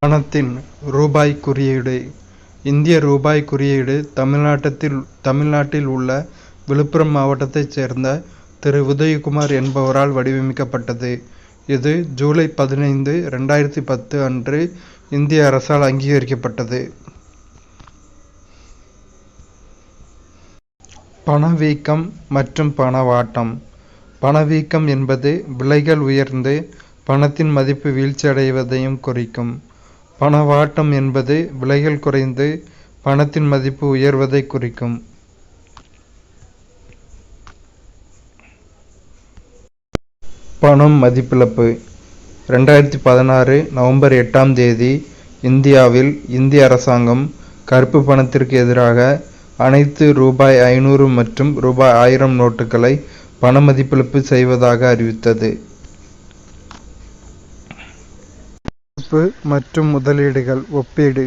பணத்தின் ரூபாய் குறியீடு. இந்திய ரூபாய் குறியீடு தமிழ்நாட்டில் உள்ள விழுப்புரம் மாவட்டத்தைச் சேர்ந்த திரு. உதயகுமார் என்பவரால் வடிவமைக்கப்பட்டது. இது ஜூலை 15, 2010 அன்று இந்திய அரசால் அங்கீகரிக்கப்பட்டது. பணவீக்கம் மற்றும் பணவாட்டம். பணவீக்கம் என்பது விலைகள் உயர்ந்து பணத்தின் மதிப்பு வீழ்ச்சியடைவதையும் குறிக்கும். பணவாட்டம் என்பது விலைகள் குறைந்து பணத்தின் மதிப்பு உயர்வதை குறிக்கும். பணம் மதிப்பிழப்பு. 2016 நவம்பர் 8ஆம் தேதி இந்தியாவில் இந்திய அரசாங்கம் கருப்பு பணத்திற்கு எதிராக அனைத்து ரூபாய் 500 மற்றும் ரூபாய் 1000 நோட்டுகளை பண மதிப்பிழப்பு செய்வதாக அறிவித்தது. மற்றும் முதலீடுகள். ஒப்பீடு.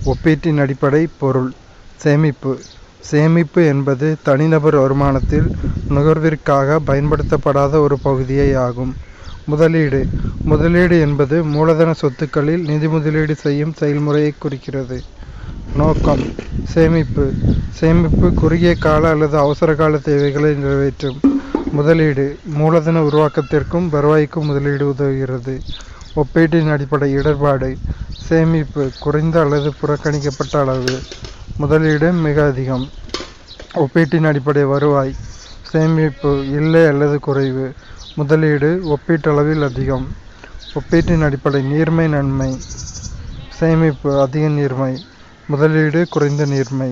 ஒப்பீட்டின் அடிப்படை பொருள். சேமிப்பு என்பது தனிநபர் வருமானத்தில் நுகர்விற்காக பயன்படுத்தப்படாத ஒரு பகுதியே ஆகும். முதலீடு என்பது மூலதன சொத்துக்களில் நிதி முதலீடு செய்யும் செயல்முறையை குறிக்கிறது. நோக்கம். சேமிப்பு குறுகிய கால அல்லது அவசர கால தேவைகளை நிறைவேற்றும். முதலீடு மூலதன உருவாக்கத்திற்கும் வருவாய்க்கும் முதலீடு உதவுகிறது. ஒப்பீட்டின் அடிப்படை இடர்பாடு. சேமிப்பு குறைந்த அல்லது புறக்கணிக்கப்பட்ட அளவு, முதலீடு மிக அதிகம். ஒப்பீட்டின் அடிப்படை வருவாய். சேமிப்பு இல்லை அல்லது குறைவு, முதலீடு ஒப்பீட்டளவில் அதிகம். ஒப்பீட்டின் அடிப்படை நீர்மை நன்மை. சேமிப்பு அதிக நீர்மை, முதலீடு குறைந்த நீர்மை.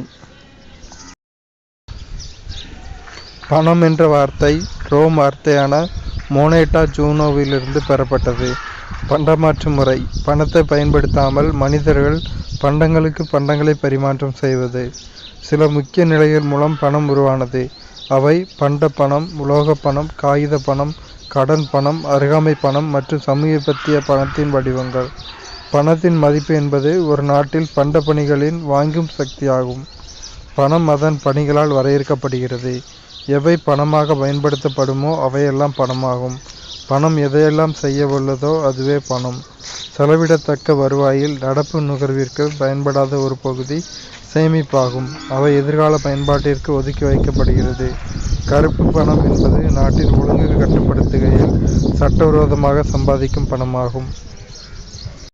பணம் என்ற வார்த்தை ரோம் வார்த்தையான மோனேட்டா ஜூனோவிலிருந்து பெறப்பட்டது. பண்டமாற்று முறை. பணத்தை பயன்படுத்தாமல் மனிதர்கள் பண்டங்களுக்கு பண்டங்களை பரிமாற்றம் செய்வது. சில முக்கிய நிலைகள் மூலம் பணம் உருவானது. அவை பண்ட பணம், உலோக பணம், காகித பணம், கடன் பணம், அருகாமை பணம் மற்றும் சமீபத்திய பணத்தின் வடிவங்கள். பணத்தின் மதிப்பு என்பது ஒரு நாட்டில் பண்ட பணிகளின் வாங்கும் சக்தியாகும். பணம் அதன் பணிகளால் வரையறுக்கப்படுகிறது. எவை பணமாக பயன்படுத்தப்படுமோ அவையெல்லாம் பணமாகும். பணம் எதையெல்லாம் செய்ய வல்லதோ அதுவே பணம். செலவிடத்தக்க வருவாயில் நடப்பு நுகர்விற்கு பயன்படாத ஒரு பகுதி சேமிப்பாகும். அவை எதிர்கால பயன்பாட்டிற்கு ஒதுக்கி வைக்கப்படுகிறது. கருப்பு பணம் என்பது நாட்டின் ஒழுங்கு கட்டுப்படுத்துகையில் சட்டவிரோதமாக சம்பாதிக்கும் பணமாகும்.